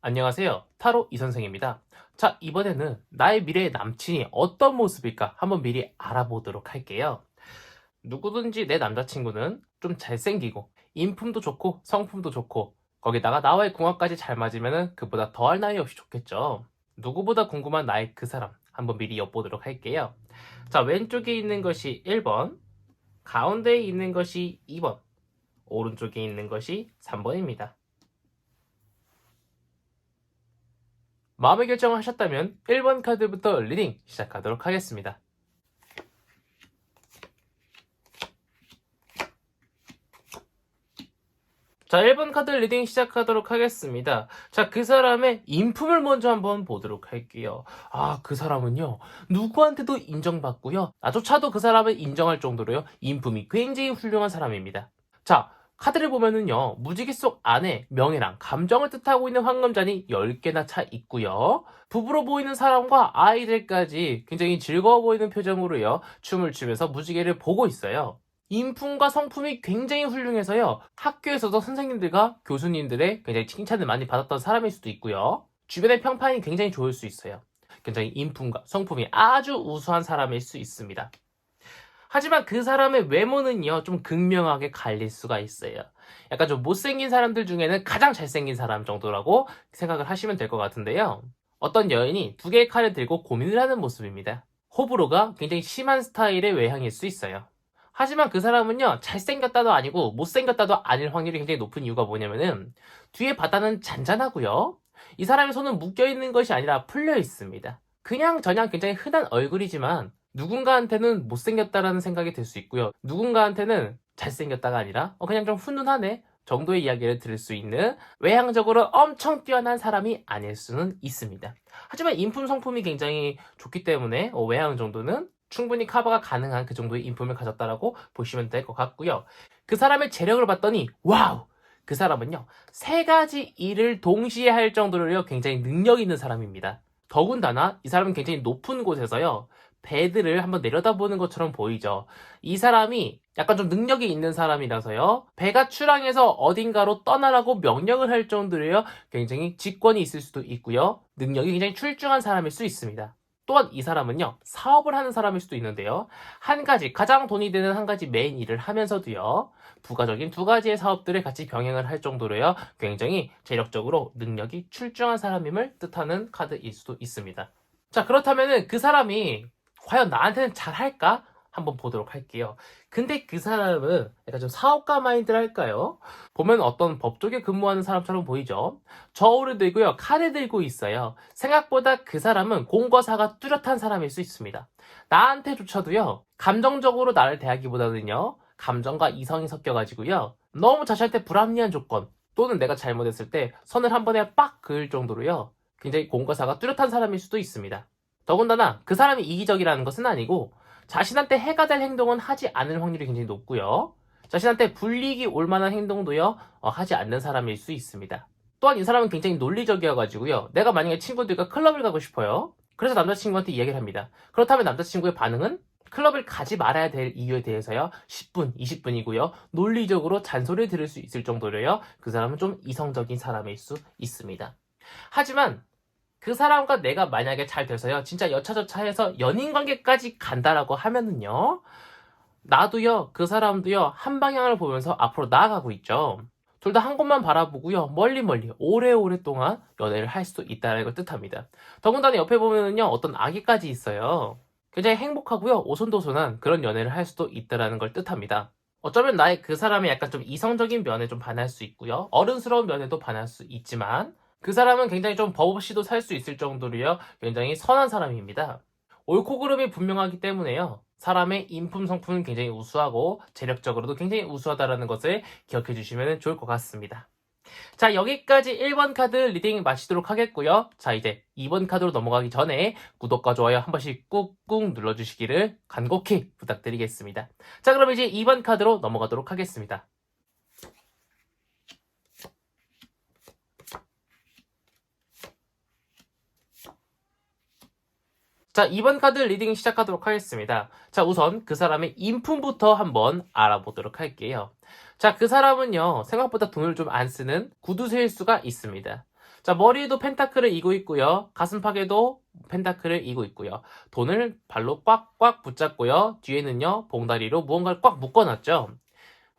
안녕하세요. 타로 이선생입니다. 자, 이번에는 나의 미래의 남친이 어떤 모습일까 한번 미리 알아보도록 할게요. 누구든지 내 남자친구는 좀 잘생기고 인품도 좋고 성품도 좋고 거기다가 나와의 궁합까지 잘 맞으면 그보다 더할 나위 없이 좋겠죠. 누구보다 궁금한 나의 그 사람 한번 미리 엿보도록 할게요. 자, 왼쪽에 있는 것이 1번, 가운데에 있는 것이 2번, 오른쪽에 있는 것이 3번입니다. 마음의 결정을 하셨다면 1번 카드부터 리딩 시작하도록 하겠습니다. 자, 1번 카드 리딩 시작하도록 하겠습니다. 자, 그 사람의 인품을 먼저 한번 보도록 할게요. 그 사람은요, 누구한테도 인정받고요. 나조차도 그 사람을 인정할 정도로요, 인품이 굉장히 훌륭한 사람입니다. 자, 카드를 보면은요, 무지개 속 안에 명예랑 감정을 뜻하고 있는 황금잔이 10개나 차 있고요. 부부로 보이는 사람과 아이들까지 굉장히 즐거워 보이는 표정으로요, 춤을 추면서 무지개를 보고 있어요. 인품과 성품이 굉장히 훌륭해서요. 학교에서도 선생님들과 교수님들의 굉장히 칭찬을 많이 받았던 사람일 수도 있고요. 주변의 평판이 굉장히 좋을 수 있어요. 굉장히 인품과 성품이 아주 우수한 사람일 수 있습니다. 하지만 그 사람의 외모는요, 좀 극명하게 갈릴 수가 있어요. 약간 좀 못생긴 사람들 중에는 가장 잘생긴 사람 정도라고 생각을 하시면 될 것 같은데요. 어떤 여인이 두 개의 칼을 들고 고민을 하는 모습입니다. 호불호가 굉장히 심한 스타일의 외향일 수 있어요. 하지만 그 사람은요, 잘생겼다도 아니고 못생겼다도 아닐 확률이 굉장히 높은 이유가 뭐냐면은 뒤에 바다는 잔잔하고요. 이 사람의 손은 묶여있는 것이 아니라 풀려 있습니다. 그냥 저냥 굉장히 흔한 얼굴이지만 누군가한테는 못생겼다라는 생각이 들 수 있고요. 누군가한테는 잘생겼다가 아니라 그냥 좀 훈훈하네 정도의 이야기를 들을 수 있는 외향적으로 엄청 뛰어난 사람이 아닐 수는 있습니다. 하지만 인품 성품이 굉장히 좋기 때문에 외향 정도는 충분히 커버가 가능한 그 정도의 인품을 가졌다라고 보시면 될 것 같고요. 그 사람의 재력을 봤더니 와우! 그 사람은요, 세 가지 일을 동시에 할 정도로요, 굉장히 능력 있는 사람입니다. 더군다나 이 사람은 굉장히 높은 곳에서요, 배들을 한번 내려다보는 것처럼 보이죠. 이 사람이 약간 좀 능력이 있는 사람이라서요, 배가 출항해서 어딘가로 떠나라고 명령을 할 정도로요, 굉장히 직권이 있을 수도 있고요, 능력이 굉장히 출중한 사람일 수 있습니다. 또한 이 사람은요, 사업을 하는 사람일 수도 있는데요, 한 가지, 가장 돈이 되는 한 가지 메인 일을 하면서도요, 부가적인 두 가지의 사업들을 같이 병행을 할 정도로요, 굉장히 재력적으로 능력이 출중한 사람임을 뜻하는 카드일 수도 있습니다. 자, 그렇다면은 그 사람이 과연 나한테는 잘할까? 한번 보도록 할게요. 근데 그 사람은 약간 좀 사업가 마인드랄까요? 보면 어떤 법 쪽에 근무하는 사람처럼 보이죠? 저울을 들고요, 칼을 들고 있어요. 생각보다 그 사람은 공과사가 뚜렷한 사람일 수 있습니다. 나한테조차도요, 감정적으로 나를 대하기보다는요, 감정과 이성이 섞여가지고요, 너무 자신한테 불합리한 조건, 또는 내가 잘못했을 때 선을 한 번에 빡 그을 정도로요, 굉장히 공과사가 뚜렷한 사람일 수도 있습니다. 더군다나 그 사람이 이기적이라는 것은 아니고 자신한테 해가 될 행동은 하지 않을 확률이 굉장히 높고요. 자신한테 불이익이 올 만한 행동도요, 하지 않는 사람일 수 있습니다. 또한 이 사람은 굉장히 논리적이어가지고요. 내가 만약에 친구들과 클럽을 가고 싶어요. 그래서 남자친구한테 이야기를 합니다. 그렇다면 남자친구의 반응은 클럽을 가지 말아야 될 이유에 대해서요, 10분, 20분이고요. 논리적으로 잔소리를 들을 수 있을 정도로요. 그 사람은 좀 이성적인 사람일 수 있습니다. 하지만 그 사람과 내가 만약에 잘 돼서요, 진짜 여차저차해서 연인 관계까지 간다라고 하면은요, 나도요, 그 사람도요, 한 방향을 보면서 앞으로 나아가고 있죠. 둘 다 한 곳만 바라보고요, 멀리 오래오래 동안 연애를 할 수도 있다는 걸 뜻합니다. 더군다나 옆에 보면은요, 어떤 아기까지 있어요. 굉장히 행복하고요, 오손도손한 그런 연애를 할 수도 있다는 걸 뜻합니다. 어쩌면 나의 그 사람의 약간 좀 이성적인 면에 좀 반할 수 있고요, 어른스러운 면에도 반할 수 있지만, 그 사람은 굉장히 좀 법 없이도 살 수 있을 정도로요, 굉장히 선한 사람입니다. 옳고 그름이 분명하기 때문에요, 사람의 인품 성품은 굉장히 우수하고 재력적으로도 굉장히 우수하다는 것을 기억해 주시면 좋을 것 같습니다. 자, 여기까지 1번 카드 리딩 마치도록 하겠고요. 자, 이제 2번 카드로 넘어가기 전에 구독과 좋아요 한 번씩 꾹꾹 눌러주시기를 간곡히 부탁드리겠습니다. 자, 그럼 이제 2번 카드로 넘어가도록 하겠습니다. 자, 2번 카드 리딩 시작하도록 하겠습니다. 자, 우선 그 사람의 인품부터 한번 알아보도록 할게요. 자, 그 사람은요, 생각보다 돈을 좀 안 쓰는 구두쇠일 수가 있습니다. 자, 머리에도 펜타클을 이고 있고요. 가슴팍에도 펜타클을 이고 있고요. 돈을 발로 꽉꽉 붙잡고요. 뒤에는요, 봉다리로 무언가를 꽉 묶어놨죠.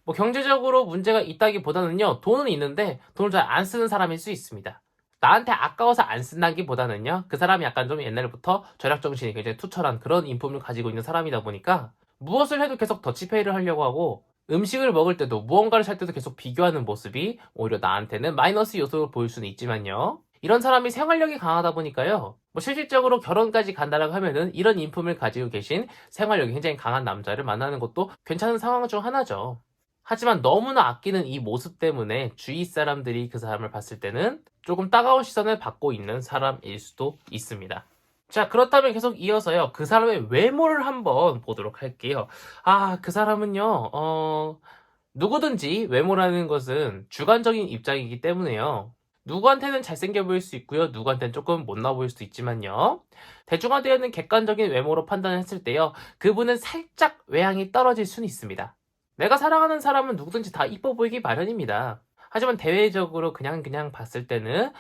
뭐 경제적으로 문제가 있다기보다는요, 돈은 있는데 돈을 잘 안 쓰는 사람일 수 있습니다. 나한테 아까워서 안 쓴다기보다는요, 그 사람이 약간 좀 옛날부터 절약정신이 굉장히 투철한 그런 인품을 가지고 있는 사람이다 보니까 무엇을 해도 계속 더치페이를 하려고 하고, 음식을 먹을 때도 무언가를 살 때도 계속 비교하는 모습이 오히려 나한테는 마이너스 요소로 보일 수는 있지만요. 이런 사람이 생활력이 강하다 보니까요. 뭐 실질적으로 결혼까지 간다라고 하면은 이런 인품을 가지고 계신 생활력이 굉장히 강한 남자를 만나는 것도 괜찮은 상황 중 하나죠. 하지만 너무나 아끼는 이 모습 때문에 주위 사람들이 그 사람을 봤을 때는 조금 따가운 시선을 받고 있는 사람일 수도 있습니다. 자, 그렇다면 계속 이어서요, 그 사람의 외모를 한번 보도록 할게요. 그 사람은요, 누구든지 외모라는 것은 주관적인 입장이기 때문에요. 누구한테는 잘생겨 보일 수 있고요. 누구한테는 조금 못나 보일 수도 있지만요. 대중화되어 있는 객관적인 외모로 판단했을 때요, 그분은 살짝 외향이 떨어질 수는 있습니다. 내가 사랑하는 사람은 누구든지 다 이뻐 보이기 마련입니다. 하지만 대외적으로 그냥 봤을 때는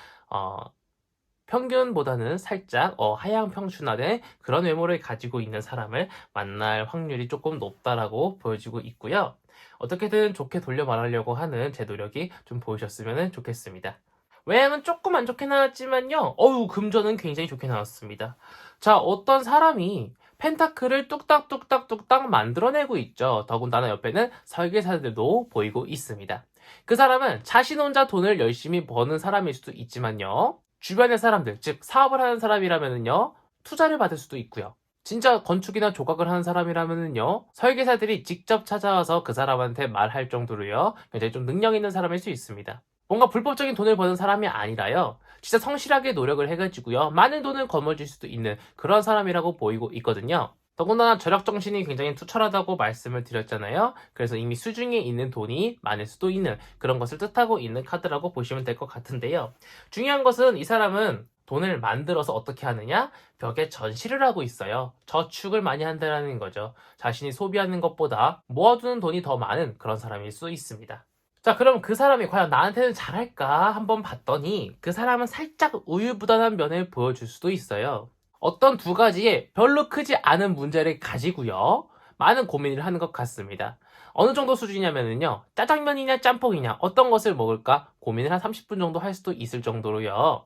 평균보다는 살짝 하향평준화된 그런 외모를 가지고 있는 사람을 만날 확률이 조금 높다라고 보여지고 있고요. 어떻게든 좋게 돌려 말하려고 하는 제 노력이 좀 보이셨으면 좋겠습니다. 외향은 조금 안 좋게 나왔지만요. 금전은 굉장히 좋게 나왔습니다. 자, 어떤 사람이 펜타클을 뚝딱뚝딱뚝딱 만들어내고 있죠. 더군다나 옆에는 설계사들도 보이고 있습니다. 그 사람은 자신 혼자 돈을 열심히 버는 사람일 수도 있지만요. 주변의 사람들, 즉 사업을 하는 사람이라면요, 투자를 받을 수도 있고요. 진짜 건축이나 조각을 하는 사람이라면요, 설계사들이 직접 찾아와서 그 사람한테 말할 정도로요, 굉장히 좀 능력 있는 사람일 수 있습니다. 뭔가 불법적인 돈을 버는 사람이 아니라요, 진짜 성실하게 노력을 해가지고요, 많은 돈을 거머쥘 수도 있는 그런 사람이라고 보이고 있거든요. 더군다나 절약정신이 굉장히 투철하다고 말씀을 드렸잖아요. 그래서 이미 수중에 있는 돈이 많을 수도 있는 그런 것을 뜻하고 있는 카드라고 보시면 될 것 같은데요. 중요한 것은 이 사람은 돈을 만들어서 어떻게 하느냐? 벽에 전시를 하고 있어요. 저축을 많이 한다는 거죠. 자신이 소비하는 것보다 모아두는 돈이 더 많은 그런 사람일 수 있습니다. 자, 그럼 그 사람이 과연 나한테는 잘할까 한번 봤더니 그 사람은 살짝 우유부단한 면을 보여줄 수도 있어요. 어떤 두 가지의 별로 크지 않은 문제를 가지고요, 많은 고민을 하는 것 같습니다. 어느 정도 수준이냐면요, 짜장면이냐 짬뽕이냐 어떤 것을 먹을까 고민을 한 30분 정도 할 수도 있을 정도로요,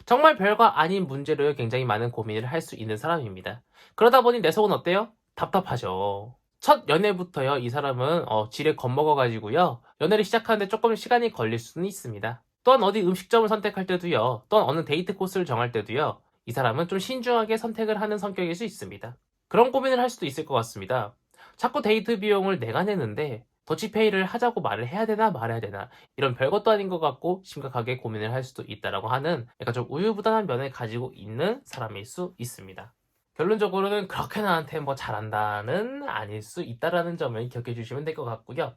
정말 별거 아닌 문제로 굉장히 많은 고민을 할 수 있는 사람입니다. 그러다 보니 내 속은 어때요? 답답하죠. 첫 연애부터요, 이 사람은 지레 겁먹어가지고요, 연애를 시작하는데 조금 시간이 걸릴 수는 있습니다. 또한 어디 음식점을 선택할 때도요, 또한 어느 데이트 코스를 정할 때도요, 이 사람은 좀 신중하게 선택을 하는 성격일 수 있습니다. 그런 고민을 할 수도 있을 것 같습니다. 자꾸 데이트 비용을 내가 내는데 더치페이를 하자고 말을 해야 되나 말아야 되나, 이런 별것도 아닌 것 같고 심각하게 고민을 할 수도 있다라고 하는 약간 좀 우유부단한 면을 가지고 있는 사람일 수 있습니다. 결론적으로는 그렇게 나한테 뭐 잘한다는 아닐 수 있다라는 점을 기억해 주시면 될 것 같고요.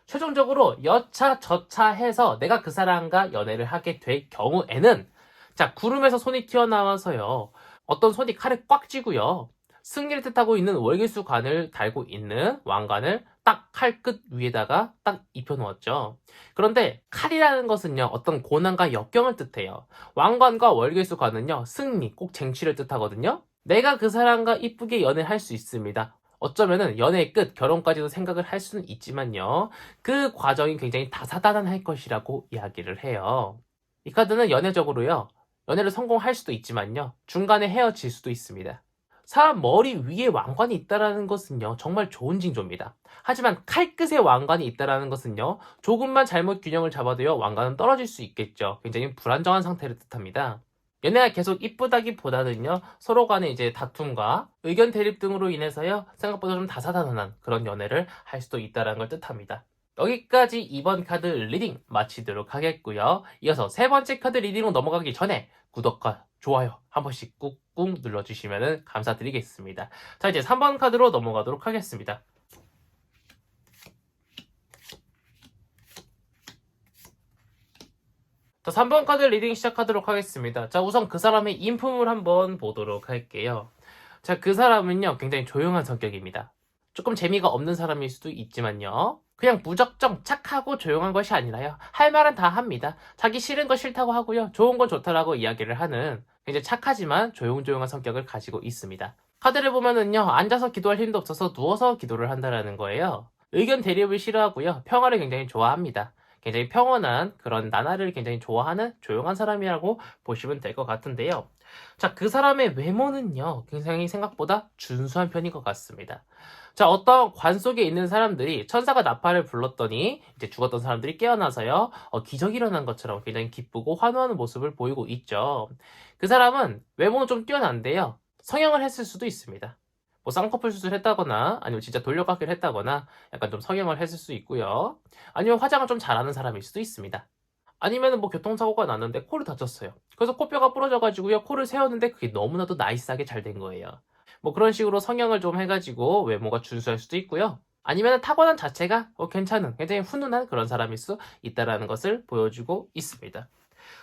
최종적으로 여차 저차 해서 내가 그 사람과 연애를 하게 될 경우에는, 자, 구름에서 손이 튀어나와서요, 어떤 손이 칼을 꽉 쥐고요, 승리를 뜻하고 있는 월계수관을 달고 있는 왕관을 딱 칼 끝 위에다가 딱 입혀놓았죠. 그런데 칼이라는 것은요, 어떤 고난과 역경을 뜻해요. 왕관과 월계수관은요, 승리, 꼭 쟁취를 뜻하거든요. 내가 그 사람과 이쁘게 연애할 수 있습니다. 어쩌면은 연애의 끝, 결혼까지도 생각을 할 수는 있지만요, 그 과정이 굉장히 다사다난할 것이라고 이야기를 해요. 이 카드는 연애적으로요, 연애를 성공할 수도 있지만요, 중간에 헤어질 수도 있습니다. 사람 머리 위에 왕관이 있다는 것은요, 정말 좋은 징조입니다. 하지만 칼끝에 왕관이 있다는 것은요, 조금만 잘못 균형을 잡아도요, 왕관은 떨어질 수 있겠죠. 굉장히 불안정한 상태를 뜻합니다. 연애가 계속 이쁘다기보다는요, 서로 간의 이제 다툼과 의견 대립 등으로 인해서요, 생각보다 좀 다사다난한 그런 연애를 할 수도 있다는 걸 뜻합니다. 여기까지 이번 카드 리딩 마치도록 하겠고요. 이어서 세 번째 카드 리딩으로 넘어가기 전에 구독과 좋아요 한 번씩 꾹꾹 눌러주시면 감사드리겠습니다. 자, 이제 3번 카드로 넘어가도록 하겠습니다. 자, 3번 카드 리딩 시작하도록 하겠습니다. 자, 우선 그 사람의 인품을 한번 보도록 할게요. 자, 그 사람은요, 굉장히 조용한 성격입니다. 조금 재미가 없는 사람일 수도 있지만요, 그냥 무작정 착하고 조용한 것이 아니라요. 할 말은 다 합니다. 자기 싫은 거 싫다고 하고요. 좋은 건 좋다라고 이야기를 하는 굉장히 착하지만 조용조용한 성격을 가지고 있습니다. 카드를 보면은요. 앉아서 기도할 힘도 없어서 누워서 기도를 한다라는 거예요. 의견 대립을 싫어하고요. 평화를 굉장히 좋아합니다. 굉장히 평온한 그런 나날을 굉장히 좋아하는 조용한 사람이라고 보시면 될 것 같은데요. 자, 그 사람의 외모는요. 굉장히 생각보다 준수한 편인 것 같습니다. 자, 어떤 관 속에 있는 사람들이 천사가 나팔을 불렀더니 이제 죽었던 사람들이 깨어나서요. 기적이 일어난 것처럼 굉장히 기쁘고 환호하는 모습을 보이고 있죠. 그 사람은 외모는 좀 뛰어난데요. 성형을 했을 수도 있습니다. 뭐 쌍꺼풀 수술했다거나 아니면 진짜 돌려깎기를 했다거나 약간 좀 성형을 했을 수 있고요. 아니면 화장을 좀 잘하는 사람일 수도 있습니다. 아니면은 뭐 교통사고가 났는데 코를 다쳤어요. 그래서 코뼈가 부러져가지고요. 코를 세웠는데 그게 너무나도 나이스하게 잘 된 거예요. 뭐 그런 식으로 성형을 좀 해가지고 외모가 준수할 수도 있고요. 아니면 타고난 자체가 괜찮은 굉장히 훈훈한 그런 사람일 수 있다라는 것을 보여주고 있습니다.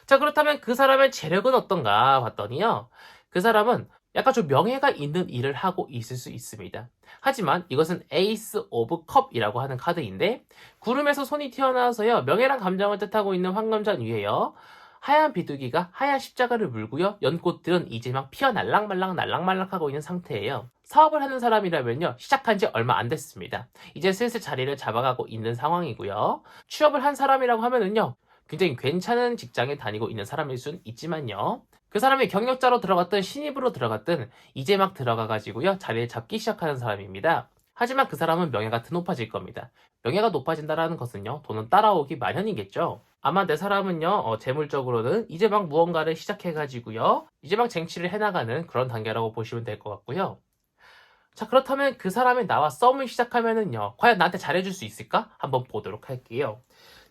자, 그렇다면 그 사람의 재력은 어떤가 봤더니요. 그 사람은 약간 좀 명예가 있는 일을 하고 있을 수 있습니다. 하지만 이것은 에이스 오브 컵이라고 하는 카드인데 구름에서 손이 튀어나와서요. 명예랑 감정을 뜻하고 있는 황금잔 위에요. 하얀 비둘기가 하얀 십자가를 물고요. 연꽃들은 이제 막 피어날랑말랑 날랑말랑하고 있는 상태예요. 사업을 하는 사람이라면요. 시작한 지 얼마 안 됐습니다. 이제 슬슬 자리를 잡아가고 있는 상황이고요. 취업을 한 사람이라고 하면은요. 굉장히 괜찮은 직장에 다니고 있는 사람일 수는 있지만요. 그 사람이 경력자로 들어갔든 신입으로 들어갔든 이제 막 들어가가지고요. 자리를 잡기 시작하는 사람입니다. 하지만 그 사람은 명예가 더 높아질 겁니다. 명예가 높아진다는 것은요. 돈은 따라오기 마련이겠죠. 아마 내 사람은요. 재물적으로는 이제 막 무언가를 시작해가지고요. 이제 막 쟁취를 해나가는 그런 단계라고 보시면 될 것 같고요. 자, 그렇다면 그 사람이 나와 썸을 시작하면은요. 과연 나한테 잘해줄 수 있을까? 한번 보도록 할게요.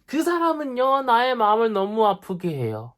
그 사람은요. 나의 마음을 너무 아프게 해요.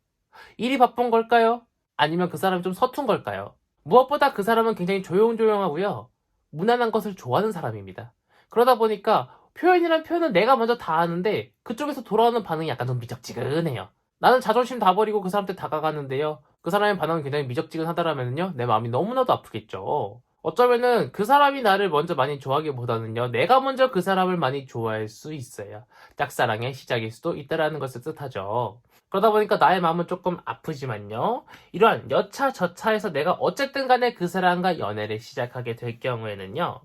일이 바쁜 걸까요? 아니면 그 사람이 좀 서툰 걸까요? 무엇보다 그 사람은 굉장히 조용조용하고요. 무난한 것을 좋아하는 사람입니다. 그러다 보니까 표현이란 표현은 내가 먼저 다 하는데 그쪽에서 돌아오는 반응이 약간 좀 미적지근해요. 나는 자존심 다 버리고 그 사람한테 다가가는데요. 그 사람의 반응은 굉장히 미적지근하다라면요. 내 마음이 너무나도 아프겠죠. 어쩌면은 그 사람이 나를 먼저 많이 좋아하기보다는요. 내가 먼저 그 사람을 많이 좋아할 수 있어요. 짝사랑의 시작일 수도 있다라는 것을 뜻하죠. 그러다 보니까 나의 마음은 조금 아프지만요. 이러한 여차저차해서 내가 어쨌든 간에 그 사람과 연애를 시작하게 될 경우에는요.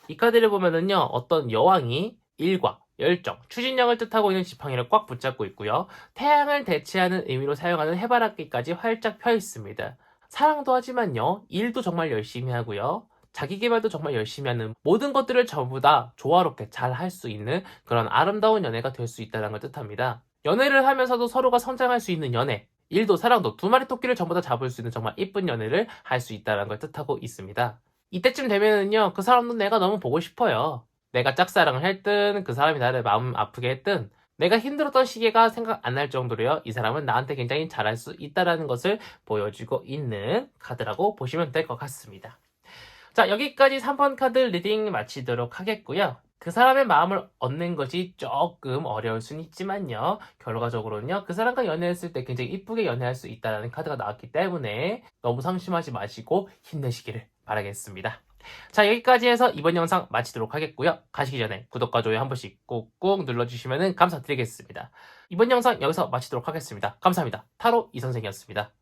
이 카드를 보면은요. 어떤 여왕이 일과 열정, 추진력을 뜻하고 있는 지팡이를 꽉 붙잡고 있고요. 태양을 대체하는 의미로 사용하는 해바라기까지 활짝 펴 있습니다. 사랑도 하지만요. 일도 정말 열심히 하고요. 자기 개발도 정말 열심히 하는 모든 것들을 전부 다 조화롭게 잘 할 수 있는 그런 아름다운 연애가 될 수 있다는 걸 뜻합니다. 연애를 하면서도 서로가 성장할 수 있는 연애, 일도 사랑도 두 마리 토끼를 전부 다 잡을 수 있는 정말 이쁜 연애를 할 수 있다는 걸 뜻하고 있습니다. 이때쯤 되면은요, 그 사람도 내가 너무 보고 싶어요. 내가 짝사랑을 했든, 그 사람이 나를 마음 아프게 했든, 내가 힘들었던 시기가 생각 안 날 정도로요, 이 사람은 나한테 굉장히 잘할 수 있다는 것을 보여주고 있는 카드라고 보시면 될 것 같습니다. 자, 여기까지 3번 카드 리딩 마치도록 하겠고요. 그 사람의 마음을 얻는 것이 조금 어려울 수는 있지만요. 결과적으로는요. 그 사람과 연애했을 때 굉장히 이쁘게 연애할 수 있다는 카드가 나왔기 때문에 너무 상심하지 마시고 힘내시기를 바라겠습니다. 자, 여기까지 해서 이번 영상 마치도록 하겠고요. 가시기 전에 구독과 좋아요 한 번씩 꾹꾹 눌러주시면 감사드리겠습니다. 이번 영상 여기서 마치도록 하겠습니다. 감사합니다. 타로 이선생이었습니다.